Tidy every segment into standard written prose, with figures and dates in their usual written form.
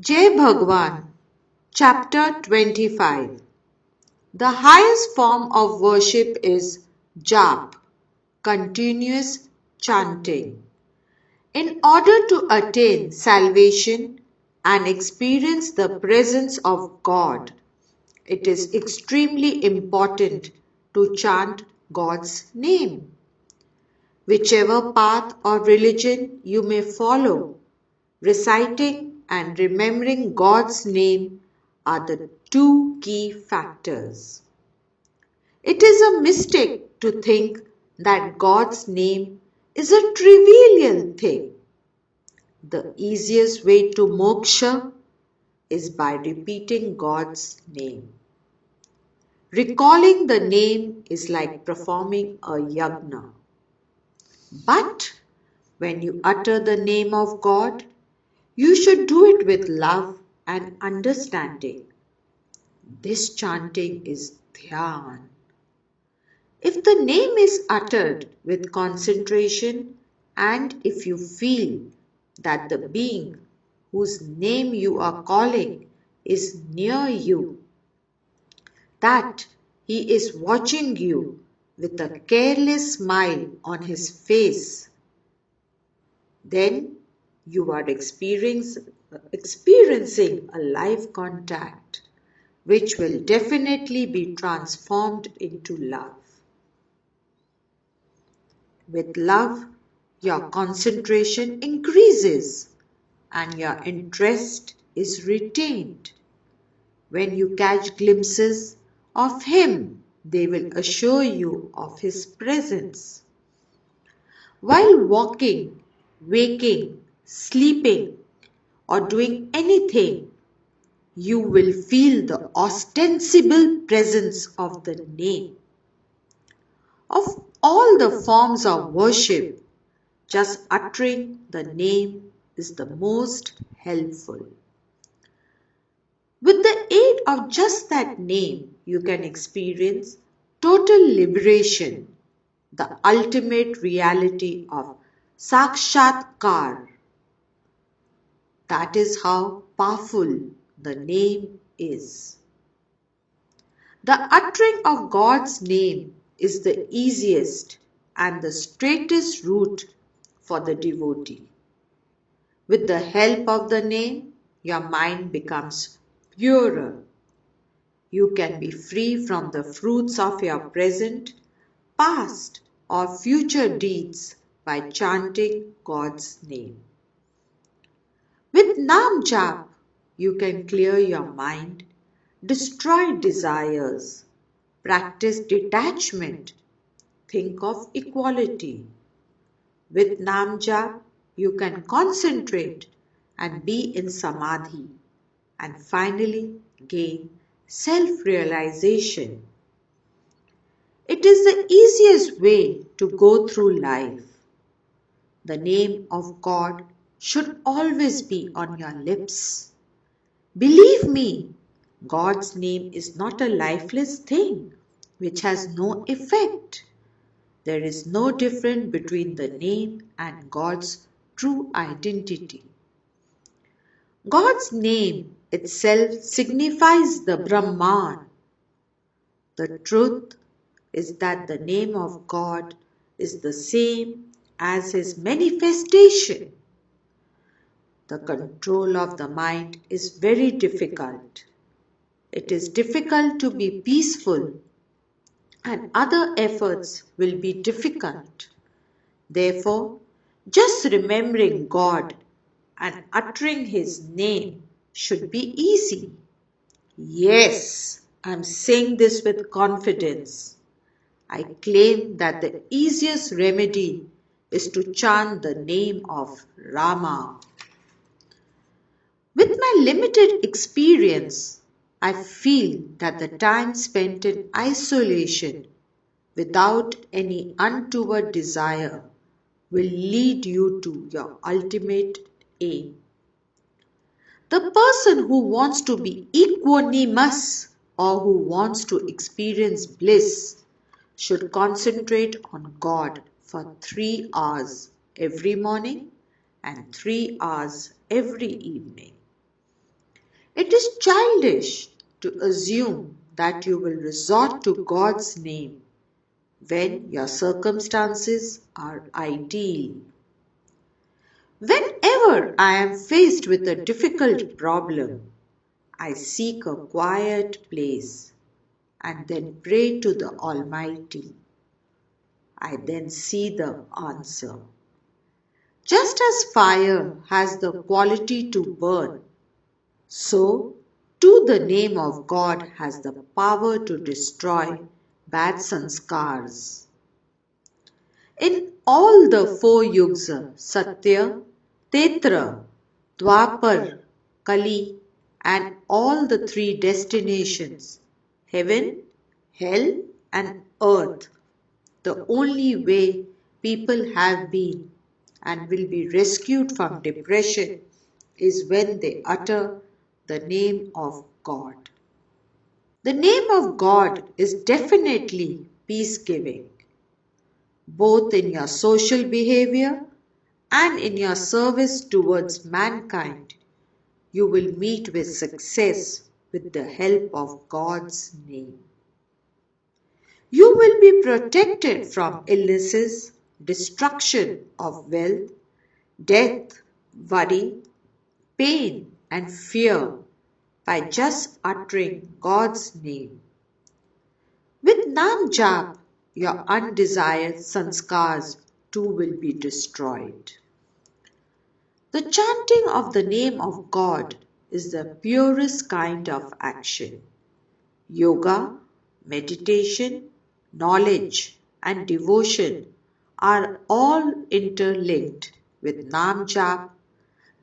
Jai Bhagwan, Chapter 25. The highest form of worship is jap, continuous chanting. In order to attain salvation and experience the presence of God, it is extremely important to chant God's name. Whichever path or religion you may follow, reciting and remembering God's name are the two key factors. It is a mistake to think that God's name is a trivial thing. The easiest way to moksha is by repeating God's name. Recalling the name is like performing a yajna. But when you utter the name of God, you should do it with love and understanding. This chanting is dhyan. If the name is uttered with concentration and if you feel that the being whose name you are calling is near you, that he is watching you with a careless smile on his face, then you are experiencing a live contact which will definitely be transformed into love. With love, your concentration increases and your interest is retained. When you catch glimpses of Him, they will assure you of His presence. While walking, waking, sleeping, or doing anything, you will feel the ostensible presence of the name. Of all the forms of worship, just uttering the name is the most helpful. With the aid of just that name, you can experience total liberation, the ultimate reality of sakshatkar. That is how powerful the name is. The uttering of God's name is the easiest and the straightest route for the devotee. With the help of the name, your mind becomes purer. You can be free from the fruits of your present, past, or future deeds by chanting God's name. With Nam Jap, you can clear your mind, destroy desires, practice detachment, think of equality. With Nam Jap, you can concentrate and be in Samadhi and finally gain self-realization. It is the easiest way to go through life. The name of God should always be on your lips. Believe me, God's name is not a lifeless thing which has no effect. There is no difference between the name and God's true identity. God's name itself signifies the Brahman. The truth is that the name of God is the same as His manifestation. The control of the mind is very difficult. It is difficult to be peaceful, and other efforts will be difficult. Therefore, just remembering God and uttering His name should be easy. Yes, I am saying this with confidence. I claim that the easiest remedy is to chant the name of Rama. With my limited experience, I feel that the time spent in isolation without any untoward desire will lead you to your ultimate aim. The person who wants to be equanimous or who wants to experience bliss should concentrate on God for 3 hours every morning and 3 hours every evening. It is childish to assume that you will resort to God's name when your circumstances are ideal. Whenever I am faced with a difficult problem, I seek a quiet place and then pray to the Almighty. I then see the answer. Just as fire has the quality to burn, so too the name of God has the power to destroy bad sanskars. In all the four yugs, Satya, Tetra, Dwapar, Kali, and all the three destinations, heaven, hell, and earth, the only way people have been and will be rescued from depression is when they utter the name of God. The name of God is definitely peace giving, both in your social behavior and in your service towards mankind. You will meet with success with the help of God's name. You will be protected from illnesses, destruction of wealth, death, worry, pain, and fear by just uttering God's name. With Nam Jap, your undesired sanskars too will be destroyed. The chanting of the name of God is the purest kind of action. Yoga, meditation, knowledge, and devotion are all interlinked with Nam Jap.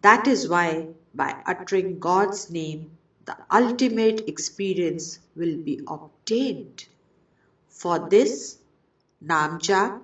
That is why, by uttering God's name, the ultimate experience will be obtained. For this, Nam Jap,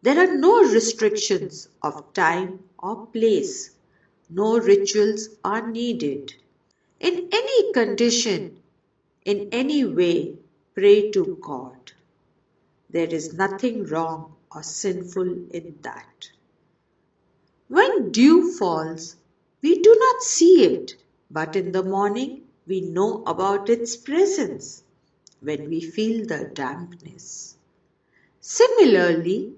there are no restrictions of time or place. No rituals are needed. In any condition, in any way, pray to God. There is nothing wrong or sinful in that. When dew falls, we do not see it, but in the morning we know about its presence when we feel the dampness. Similarly,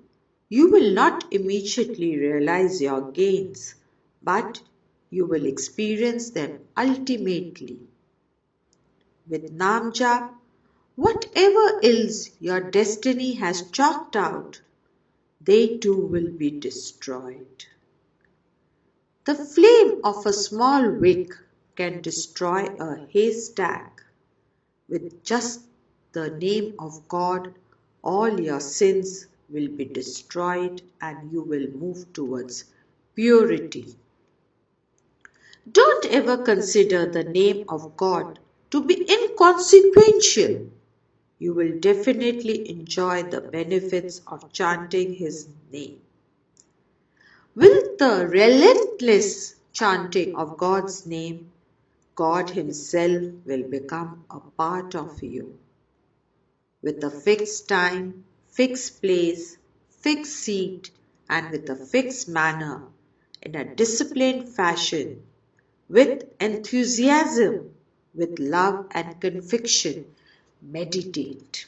you will not immediately realize your gains, but you will experience them ultimately. With Nam Jap, whatever ills your destiny has chalked out, they too will be destroyed. The flame of a small wick can destroy a haystack. With just the name of God, all your sins will be destroyed and you will move towards purity. Don't ever consider the name of God to be inconsequential. You will definitely enjoy the benefits of chanting His name. With the relentless chanting of God's name, God Himself will become a part of you. With a fixed time, fixed place, fixed seat, and with a fixed manner, in a disciplined fashion, with enthusiasm, with love and conviction, meditate.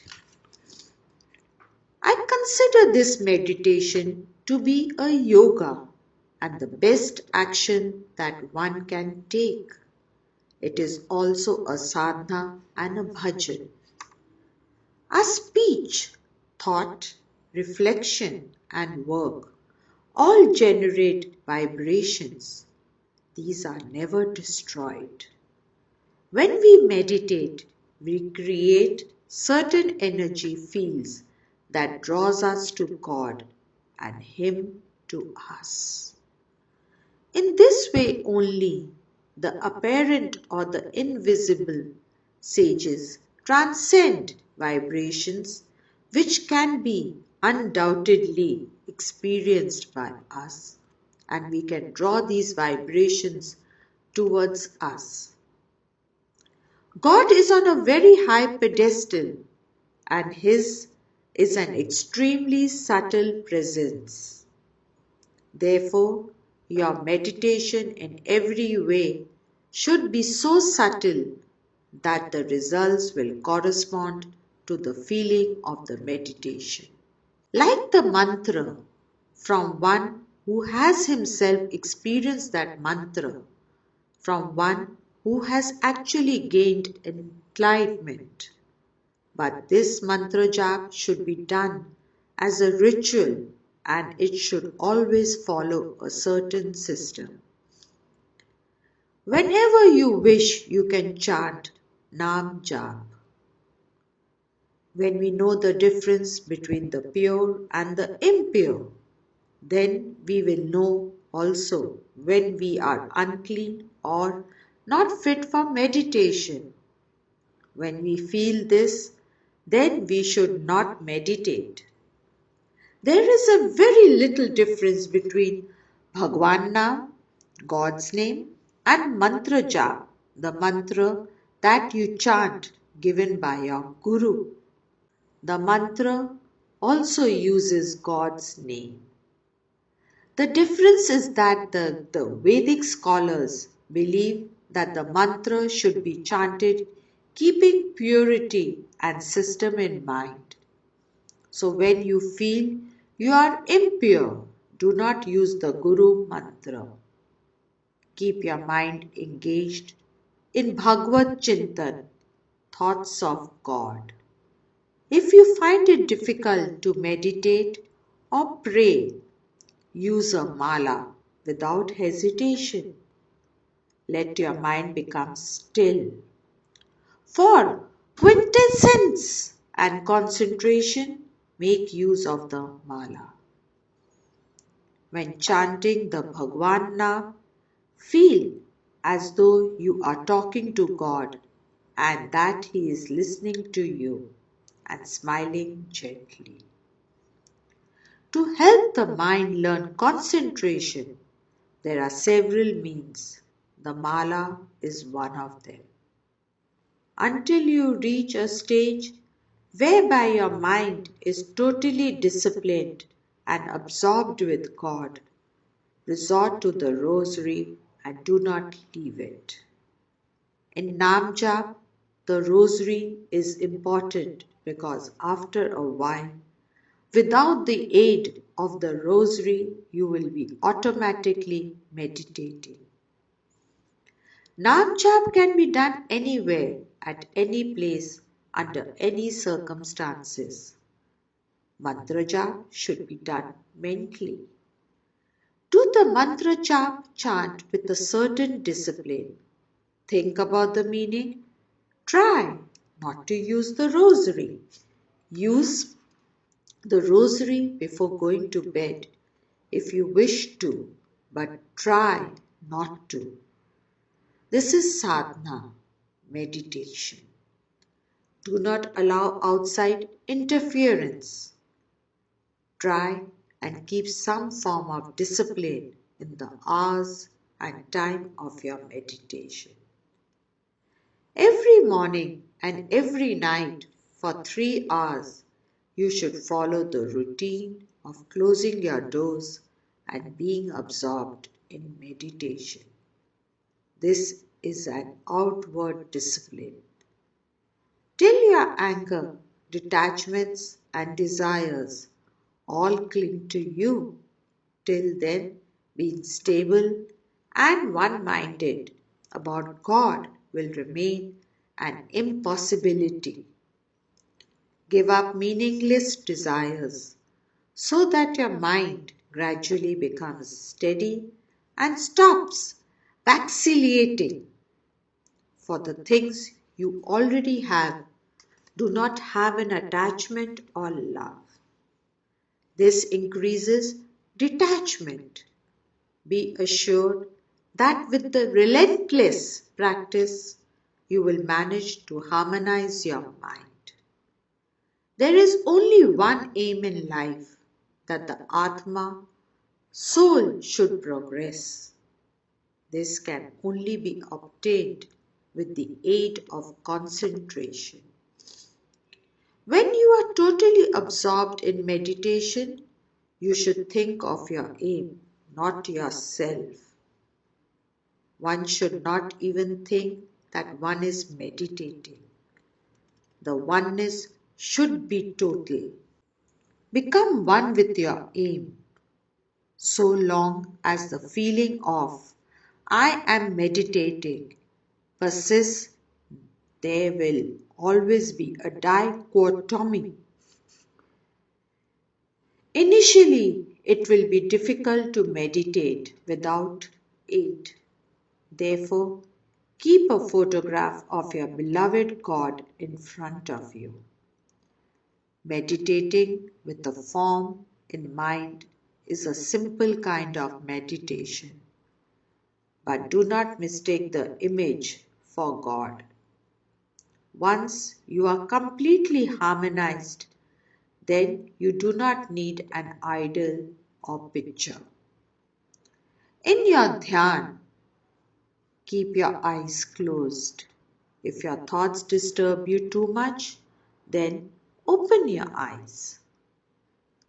I consider this meditation to be a yoga and the best action that one can take. It is also a sadhana and a bhajan. Our speech, thought, reflection, and work all generate vibrations. These are never destroyed. When we meditate, we create certain energy fields that draws us to God and Him to us. In this way only, the apparent or the invisible sages transcend vibrations which can be undoubtedly experienced by us, and we can draw these vibrations towards us. God is on a very high pedestal, and His is an extremely subtle presence. Therefore, your meditation in every way should be so subtle that the results will correspond to the feeling of the meditation. Like the mantra from one who has himself experienced that mantra, from one who has actually gained enlightenment. But this mantra jap should be done as a ritual and it should always follow a certain system. Whenever you wish, you can chant Nam Jap. When we know the difference between the pure and the impure, then we will know also when we are unclean or not fit for meditation. When we feel this, then we should not meditate. There is a very little difference between Bhagwan Naam, God's name, and mantra jap, the mantra that you chant given by your Guru. The mantra also uses God's name. The difference is that the Vedic scholars believe that the mantra should be chanted keeping purity and system in mind. So when you feel you are impure, do not use the Guru mantra. Keep your mind engaged in Bhagavad Chintan, thoughts of God. If you find it difficult to meditate or pray, use a mala without hesitation. Let your mind become still. For quintessence and concentration, make use of the mala. When chanting the Bhagwan Naam, feel as though you are talking to God and that He is listening to you and smiling gently. To help the mind learn concentration, there are several means. The mala is one of them. Until you reach a stage whereby your mind is totally disciplined and absorbed with God, resort to the rosary and do not leave it. In Nam Jap, the rosary is important because after a while, without the aid of the rosary, you will be automatically meditating. Nam Jap can be done anywhere, at any place, under any circumstances. Mantra Jap should be done mentally. Do the mantra jap chant with a certain discipline. Think about the meaning. Try not to use the rosary. Use the rosary before going to bed if you wish to, but try not to. This is sadhana, meditation. Do not allow outside interference. Try and keep some form of discipline in the hours and time of your meditation. Every morning and every night for 3 hours, you should follow the routine of closing your doors and being absorbed in meditation. This is an outward discipline. Till your anger, detachments, and desires all cling to you, till then being stable and one-minded about God will remain an impossibility. Give up meaningless desires so that your mind gradually becomes steady and stops vacillating. For the things you already have, do not have an attachment or love. This increases detachment. Be assured that with the relentless practice, you will manage to harmonize your mind. There is only one aim in life, that the Atma, soul, should progress. This can only be obtained with the aid of concentration. When you are totally absorbed in meditation, you should think of your aim, not yourself. one should not even think that one is meditating. The oneness should be total. Become one with your aim. So long as the feeling of I am meditating persists, there will always be a dichotomy. Initially, it will be difficult to meditate without it. Therefore, keep a photograph of your beloved God in front of you. Meditating with the form in mind is a simple kind of meditation. But do not mistake the image for God. Once you are completely harmonized, then you do not need an idol or picture. In your dhyan, keep your eyes closed. If your thoughts disturb you too much, then open your eyes.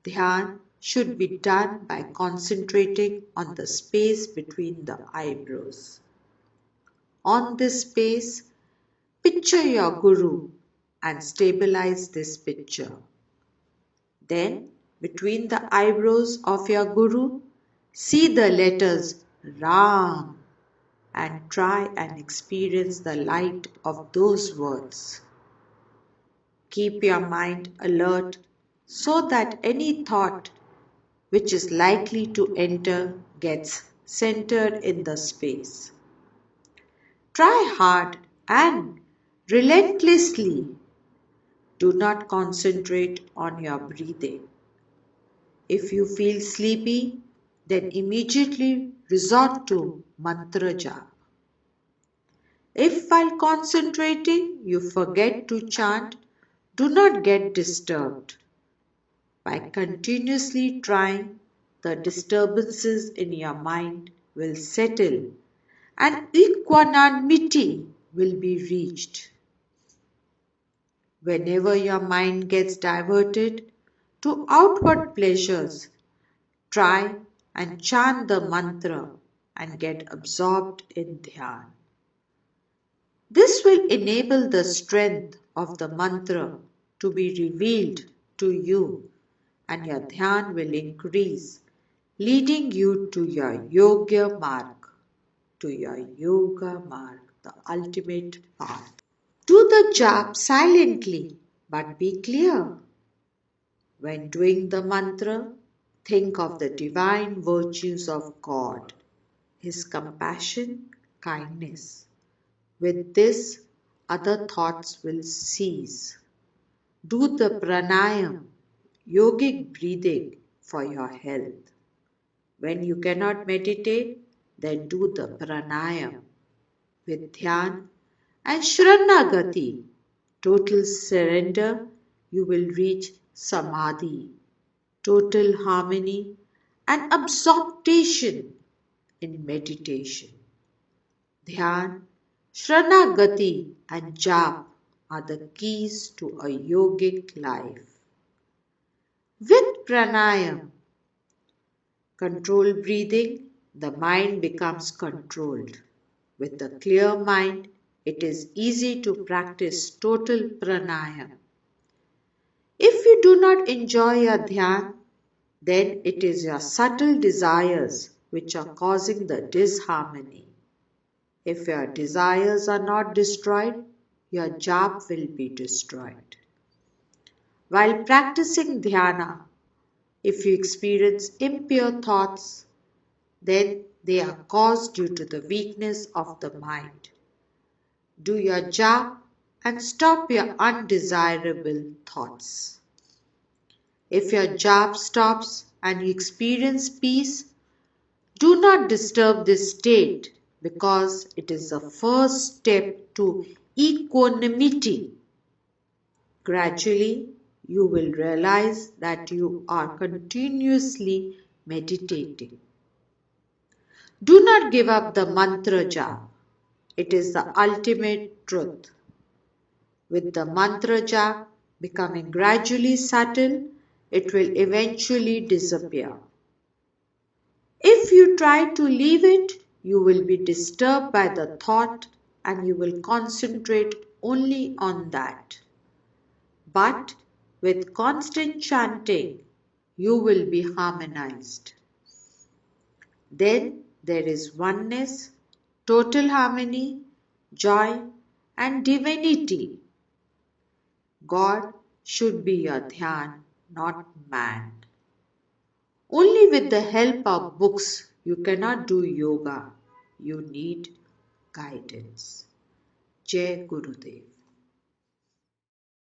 Dhyan should be done by concentrating on the space between the eyebrows. On this space, picture your Guru and stabilize this picture. Then, between the eyebrows of your Guru, see the letters Ram and try and experience the light of those words. Keep your mind alert so that any thought which is likely to enter gets centered in the space. Try hard and relentlessly. Do not concentrate on your breathing. If you feel sleepy, then immediately resort to mantra japa. If while concentrating you forget to chant, do not get disturbed. By continuously trying, the disturbances in your mind will settle and equanimity will be reached. Whenever your mind gets diverted to outward pleasures, try and chant the mantra and get absorbed in dhyan. This will enable the strength of the mantra to be revealed to you and your dhyan will increase, leading you to your yoga marg, the ultimate path. Do the jap silently, but be clear. When doing the mantra, think of the divine virtues of God, His compassion, kindness. With this, other thoughts will cease. Do the pranayam, yogic breathing for your health. When you cannot meditate, then do the pranayam. With dhyan and shranagati, total surrender, you will reach samadhi, total harmony and absorption in meditation. Dhyan, shranagati and jap are the keys to a yogic life. With pranayam, controlled breathing, the mind becomes controlled. With a clear mind, it is easy to practice total pranayam. If you do not enjoy your dhyan, then it is your subtle desires which are causing the disharmony. If your desires are not destroyed, your jap will be destroyed. While practicing dhyana, if you experience impure thoughts, then they are caused due to the weakness of the mind. Do your jap and stop your undesirable thoughts. If your jap stops and you experience peace, do not disturb this state because it is the first step to equanimity. Gradually, you will realize that you are continuously meditating. Do not give up the mantra jap. It is the ultimate truth. With the mantra jap becoming gradually subtle, it will eventually disappear. If you try to leave it, you will be disturbed by the thought and you will concentrate only on that. But with constant chanting, you will be harmonized. Then there is oneness, total harmony, joy, and divinity. God should be your dhyan, not man. Only with the help of books you cannot do yoga. You need guidance. Jai Gurudev.